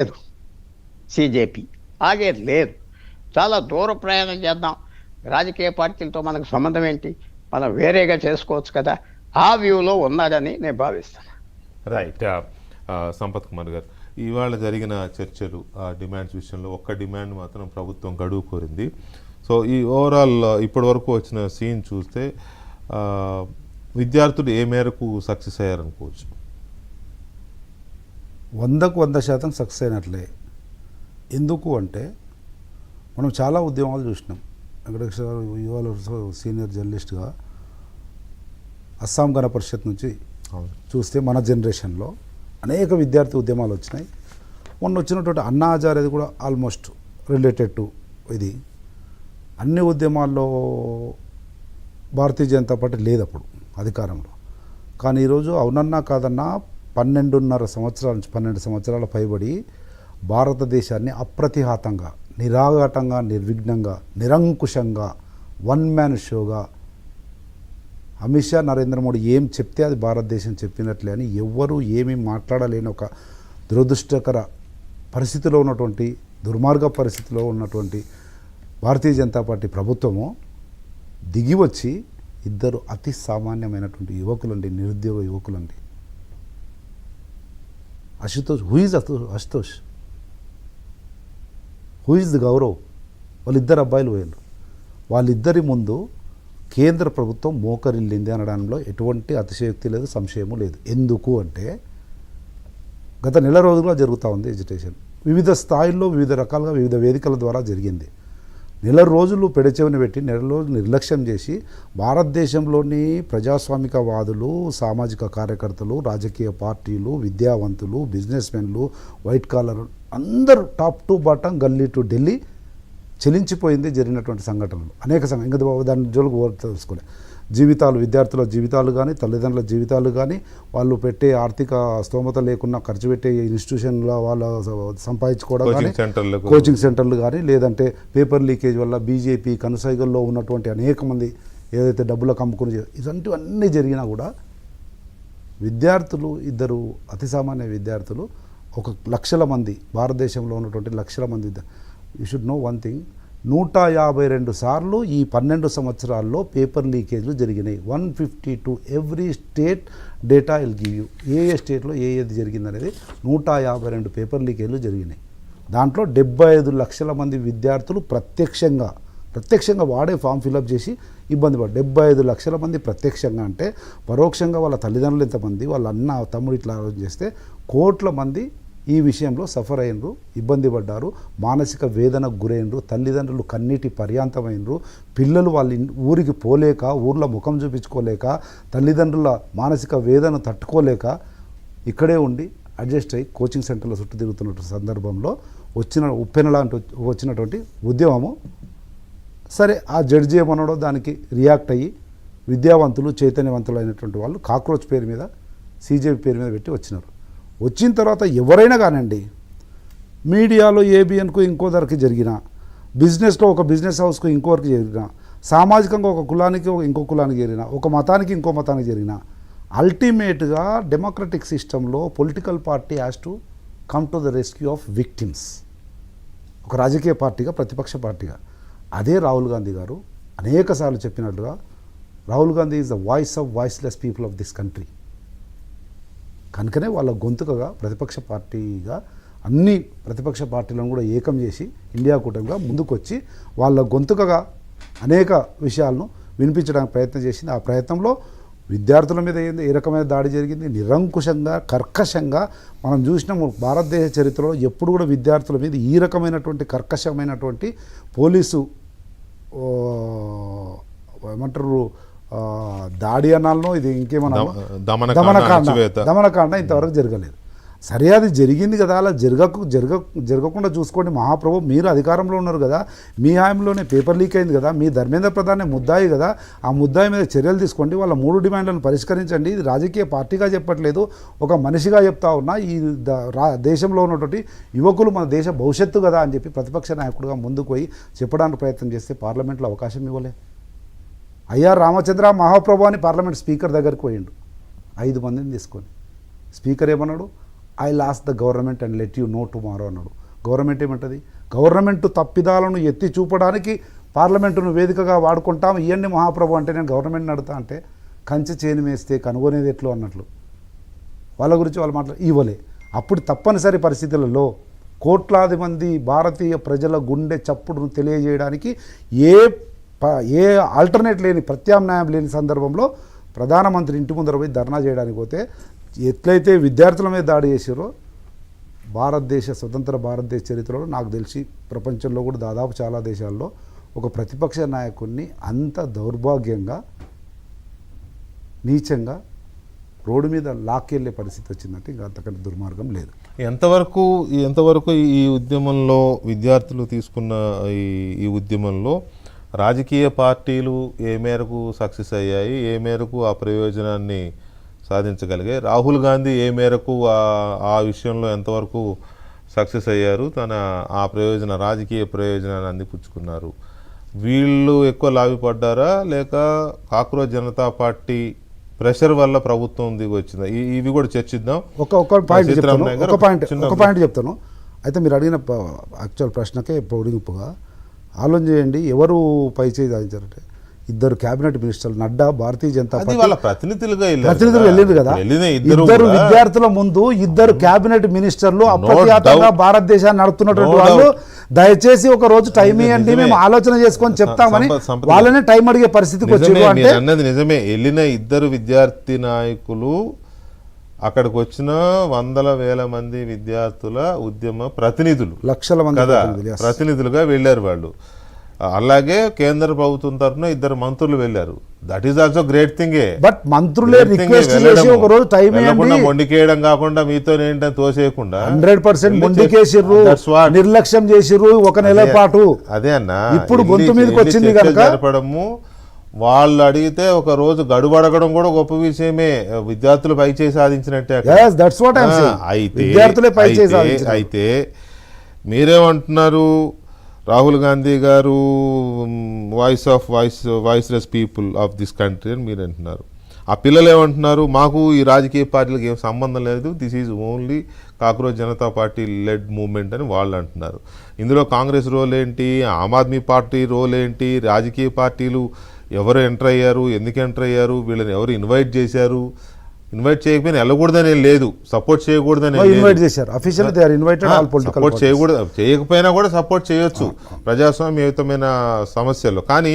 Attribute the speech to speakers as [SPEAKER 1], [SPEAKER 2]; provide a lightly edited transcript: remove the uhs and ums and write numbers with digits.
[SPEAKER 1] లేదు సీజేపీ ఆగేది లేదు. చాలా దూర ప్రయాణం చేద్దాం, రాజకీయ పార్టీలతో మనకు సంబంధం ఏంటి, మనం వేరేగా చేసుకోవచ్చు కదా, ఆ వ్యూలో ఉన్నాడని నేను భావిస్తాను.
[SPEAKER 2] రైట్. సంపత్ కుమార్ గారు, ఇవాళ జరిగిన చర్చలు ఆ డిమాండ్స్ విషయంలో ఒక్క డిమాండ్ మాత్రం ప్రభుత్వం గడువు కోరింది. సో ఈ ఓవరాల్ ఇప్పటి వరకు వచ్చిన సీన్ చూస్తే విద్యార్థులు ఏ మేరకు సక్సెస్ అయ్యారనుకోవచ్చు?
[SPEAKER 3] 100% సక్సెస్ అయినట్లే. ఎందుకు అంటే మనం చాలా ఉద్యమాలు చూసినాం. వెంకటేశ్వర గారు ఇవాళ సీనియర్ జర్నలిస్ట్గా అస్సాం గణ పరిషత్ నుంచి చూస్తే మన జనరేషన్లో అనేక విద్యార్థి ఉద్యమాలు వచ్చినాయి. మొన్న వచ్చినటువంటి అన్నా హజారేది కూడా ఆల్మోస్ట్ రిలేటెడ్ టు ఇది. అన్ని ఉద్యమాల్లో భారతీయ జనతా పార్టీ లేదు అప్పుడు అధికారంలో. కానీ ఈరోజు అవునన్నా కాదన్నా 12.5 సంవత్సరాల నుంచి 12 సంవత్సరాల పైబడి భారతదేశాన్ని అప్రతిహాతంగా, నిరాఘాటంగా, నిర్విఘ్నంగా, నిరంకుశంగా, వన్ మ్యాన్ షోగా అమిత్ షా, నరేంద్ర మోడీ ఏం చెప్తే అది భారతదేశం చెప్పినట్లే అని ఎవ్వరూ ఏమీ మాట్లాడలేని ఒక దురదృష్టకర పరిస్థితిలో ఉన్నటువంటి, దుర్మార్గ పరిస్థితిలో ఉన్నటువంటి భారతీయ జనతా పార్టీ ప్రభుత్వము దిగి వచ్చి ఇద్దరు అతి సామాన్యమైనటువంటి యువకులండి, నిరుద్యోగ యువకులండి. Ashutosh, who is Ashutosh, who is the Gaurav? వాళ్ళిద్దరు అబ్బాయిలు పోయారు. వాళ్ళిద్దరి ముందు కేంద్ర ప్రభుత్వం మోకరిల్లింది అనడంలో ఎటువంటి అతిశయోక్తి లేదు, సంశయము లేదు. ఎందుకు అంటే గత నెల రోజులుగా జరుగుతూ ఉంది ఎడ్యుకేషన్. వివిధ స్థాయిల్లో, వివిధ రకాలుగా, వివిధ వేదికల ద్వారా జరిగింది. నెల రోజులు పెడచెవిని పెట్టి, నెల రోజులు నిర్లక్ష్యం చేసి భారతదేశంలోని ప్రజాస్వామికవాదులు, సామాజిక కార్యకర్తలు, రాజకీయ పార్టీలు, విద్యావంతులు, బిజినెస్మెన్లు, వైట్ కాలర్ అందరూ టాప్ టు బాటం, గల్లీ టు ఢిల్లీ చెలించిపోయింది జరిగినటువంటి సంఘటనలు. అనేక ఇంకా దాని జోలికి తెలుసుకోలే. జీవితాలు, విద్యార్థుల జీవితాలు కానీ, తల్లిదండ్రుల జీవితాలు కానీ, వాళ్ళు పెట్టే ఆర్థిక స్తోమత లేకుండా ఖర్చు పెట్టే ఇన్స్టిట్యూషన్లో వాళ్ళు సంపాదించుకోవడం కానీ, కోచింగ్ సెంటర్లు కానీ, లేదంటే పేపర్ లీకేజ్ వల్ల బీజేపీ కనుసైగల్లో ఉన్నటువంటి అనేక మంది ఏదైతే డబ్బులకు అమ్ముకుని ఇలాంటివన్నీ జరిగినా కూడా విద్యార్థులు, ఇద్దరు అతి సామాన్య విద్యార్థులు, 1,00,000 మంది, భారతదేశంలో ఉన్నటువంటి 1,00,000 మంది. You should know one thing, 152 సార్లు ఈ 12 సంవత్సరాల్లో పేపర్ లీకేజ్లు జరిగినాయి. 152 every state data will give you. ఏ స్టేట్లో ఏది జరిగిందనేది 152 పేపర్ లీకేజ్లు జరిగినాయి. దాంట్లో 75 లక్షల మంది విద్యార్థులు ప్రత్యక్షంగా వాడే ఫామ్ ఫిలప్ చేసి ఇబ్బంది పడు. 75 లక్షల మంది ప్రత్యక్షంగా అంటే పరోక్షంగా వాళ్ళ తల్లిదండ్రులు ఎంతమంది, వాళ్ళ అన్న తమ్ముడు ఇట్లా చేస్తే కోట్ల మంది ఈ విషయంలో సఫర్ అయినరు, ఇబ్బంది పడ్డారు, మానసిక వేదనకు గురైనరు, తల్లిదండ్రులు కన్నీటి పర్యాంతమైనరు, పిల్లలు వాళ్ళ ఊరికి పోలేక, ఊర్లో ముఖం చూపించుకోలేక, తల్లిదండ్రుల మానసిక వేదన తట్టుకోలేక ఇక్కడే ఉండి అడ్జస్ట్ అయ్యి కోచింగ్ సెంటర్లో చుట్టూ తిరుగుతున్న సందర్భంలో వచ్చినటువంటి ఉద్యమము. సరే, ఆ జడ్జి ఏమన్నాడో దానికి రియాక్ట్ అయ్యి విద్యావంతులు, చైతన్యవంతులు అయినటువంటి వాళ్ళు కాక్రోచ్ పేరు మీద, సీజేపీ పేరు మీద పెట్టి వచ్చినారు. వచ్చిన తర్వాత ఎవరైనా కానివ్వండి, మీడియాలో ఏబిఎన్కు ఇంకో ధరకి జరిగిన, బిజినెస్లో ఒక బిజినెస్ హౌస్కు ఇంకోరికి జరిగిన, సామాజికంగా ఒక కులానికి ఇంకో కులానికి జరిగిన, ఒక మతానికి ఇంకో మతానికి జరిగిన, అల్టిమేట్గా డెమోక్రటిక్ సిస్టంలో political party has to come to the rescue of victims. ఒక రాజకీయ పార్టీగా, ప్రతిపక్ష పార్టీగా. అదే రాహుల్ గాంధీ గారు అనేక సార్లు చెప్పినట్లుగా, Rahul Gandhi is the voice of voiceless people of this country. కనుకనే వాళ్ళ గొంతుకగా, ప్రతిపక్ష పార్టీగా అన్ని ప్రతిపక్ష పార్టీలను కూడా ఏకం చేసి ఇండియా కూటమిగా ముందుకొచ్చి వాళ్ళ గొంతుకగా అనేక విషయాలను వినిపించడానికి ప్రయత్నం చేసింది. ఆ ప్రయత్నంలో విద్యార్థుల మీద ఏ రకమైన దాడి జరిగింది, నిరంకుశంగా, కర్కశంగా మనం చూసినాము. భారతదేశ చరిత్రలో ఎప్పుడు కూడా విద్యార్థుల మీద ఈ రకమైనటువంటి కర్కశమైనటువంటి పోలీసు ఏమంటారు దాడి అనాలనో, ఇది ఇంకేమన్నా దమనకాండ ఇంతవరకు జరగలేదు. సరే, అది జరిగింది కదా, అలా జరగకుండా చూసుకోండి మహాప్రభు. మీరు అధికారంలో ఉన్నారు కదా, మీ హాయంలోనే పేపర్ లీక్ అయింది కదా, మీ ధర్మేంద్ర ప్రధానే ముద్దాయి కదా, ఆ ముద్దాయి మీద చర్యలు తీసుకోండి, వాళ్ళ 3 డిమాండ్లను పరిష్కరించండి. ఇది రాజకీయ పార్టీగా చెప్పట్లేదు, ఒక మనిషిగా చెప్తా ఉన్నా. ఈ దేశంలో ఉన్నటువంటి యువకులు మన దేశ భవిష్యత్తు కదా అని చెప్పి ప్రతిపక్ష నాయకుడిగా ముందుకు పోయి చెప్పడానికి ప్రయత్నం చేస్తే పార్లమెంట్లో అవకాశం ఇవ్వలే. అయ్యా రామచంద్ర మహాప్రభు అని పార్లమెంట్ స్పీకర్ దగ్గరికి పోయిండు 5 మందిని తీసుకొని. స్పీకర్ ఏమన్నాడు, I last the government and let you know tomorrow అన్నాడు. గవర్నమెంట్ ఏమంటుంది? గవర్నమెంట్ తప్పిదాలను ఎత్తి చూపడానికి పార్లమెంటును వేదికగా వాడుకుంటాం, ఇవన్నీ మహాప్రభు అంటే నేను గవర్నమెంట్ని అడుగుతా అంటే కంచె చేను వేస్తే కనుగొనేది ఎట్లు అన్నట్లు వాళ్ళ గురించి వాళ్ళు ఇవ్వలే. అప్పుడు తప్పనిసరి పరిస్థితులలో కోట్లాది మంది భారతీయ ప్రజల గుండె చప్పుడును తెలియజేయడానికి ఏ ఆల్టర్నేట్ లేని, ప్రత్యామ్నాయం లేని సందర్భంలో ప్రధానమంత్రి ఇంటి ముందర పోయి ధర్నా చేయడానికి పోతే ఎట్లయితే విద్యార్థుల మీద దాడి చేసారో స్వతంత్ర భారతదేశ చరిత్రలో నాకు తెలిసి ప్రపంచంలో కూడా దాదాపు చాలా దేశాల్లో ఒక ప్రతిపక్ష నాయకుడిని అంత దౌర్భాగ్యంగా నీచంగా రోడ్డు మీద లాక్కెళ్ళే పరిస్థితి వచ్చిందంటే ఇంకా అంతకంటే దుర్మార్గం లేదు.
[SPEAKER 2] ఎంతవరకు ఈ ఉద్యమంలో విద్యార్థులు తీసుకున్న ఈ ఉద్యమంలో రాజకీయ పార్టీలు ఏ మేరకు సక్సెస్ అయ్యాయి, ఏ మేరకు ఆ ప్రయోజనాన్ని సాధించగలిగాయి, రాహుల్ గాంధీ ఏ మేరకు ఆ విషయంలో ఎంతవరకు సక్సెస్ అయ్యారు, తన ఆ రాజకీయ ప్రయోజనాన్ని అందిపుచ్చుకున్నారు, వీళ్ళు ఎక్కువ లాభపడ్డారా లేక కాక్రోచ్ జనతా పార్టీ ప్రెషర్ వల్ల ప్రభుత్వం దిగి వచ్చిందా? ఇవి కూడా చర్చిద్దాం.
[SPEAKER 3] ఒక పాయింట్ చెప్తాను. అయితే మీరు అడిగిన యాక్చువల్ ప్రశ్నకే పొడిగింపుగా ఆలోచన చేయండి. ఎవరు పై చేయి సాధించారంటే ఇద్దరు క్యాబినెట్ మినిస్టర్లు, నడ్డా భారతీయ జనతా పార్టీ
[SPEAKER 2] ప్రతినిధులు
[SPEAKER 3] వెళ్ళింది కదా. ఇద్దరు విద్యార్థుల ముందు ఇద్దరు క్యాబినెట్ మినిస్టర్లు అప్రఖ్యాతంగా భారతదేశాన్ని నడుపుతున్నటువంటి వాళ్ళు దయచేసి ఒక రోజు టైం ఇవ్వండి, మేము ఆలోచన చేసుకొని చెప్తామని వాళ్ళనే టైం అడిగే పరిస్థితికి వచ్చారు. అంటే
[SPEAKER 2] అన్నది నిజమే. వెళ్ళిన ఇద్దరు విద్యార్థి నాయకులు అక్కడికి వచ్చిన వందల వేల మంది విద్యార్థుల ఉద్యమ ప్రతినిధులు,
[SPEAKER 3] లక్షల మంది
[SPEAKER 2] కదా ప్రతినిధులుగా వెళ్ళారు వాళ్ళు. అలాగే కేంద్ర ప్రభుత్వం తరఫున ఇద్దరు మంత్రులు వెళ్ళారు. దట్ ఈస్ ఆల్సో గ్రేట్ థింగే.
[SPEAKER 3] బట్ మంత్రులే రిక్వెస్ట్ చేసి ఒక రోజు టైం ఇవ్వండి,
[SPEAKER 2] మొండికేయడం కాకుండా మీతో ఏంటంటే తోసేయకుండా
[SPEAKER 3] 100% మొండికేసిర్రు, నిర్లక్ష్యం చేసిర్రు ఒక నెల పాటు.
[SPEAKER 2] అదే అన్న,
[SPEAKER 3] ఇప్పుడు గొంతు మీదకి వచ్చింది కనుక
[SPEAKER 2] జరపడము, వాళ్ళు అడిగితే ఒక రోజు గడువు అడగడం కూడా గొప్ప విషయమే. విద్యార్థులు పై చేసి సాధించినట్టే. అయితే మీరేమంటున్నారు? రాహుల్ గాంధీ గారు voiceless people of this country అని మీరు అంటున్నారు. ఆ పిల్లలు ఏమంటున్నారు? మాకు ఈ రాజకీయ పార్టీలకు ఏం సంబంధం లేదు, this is only cockroach Janata party led movement అని వాళ్ళు అంటున్నారు. ఇందులో కాంగ్రెస్ రోల్ ఏంటి, ఆమ్ ఆద్మీ పార్టీ రోల్ ఏంటి, రాజకీయ పార్టీలు ఎవరు ఎంటర్ అయ్యారు, ఎందుకు ఎంటర్ అయ్యారు, వీళ్ళని ఎవరు ఇన్వైట్ చేశారు, ఇన్వైట్ చేయకపోయినా వెళ్ళకూడదని లేదు, సపోర్ట్ చేయకూడదని సపోర్ట్ చేయకూడదు, చేయకపోయినా కూడా సపోర్ట్ చేయొచ్చు ప్రజాస్వామ్యయుతమైన సమస్యల్లో. కానీ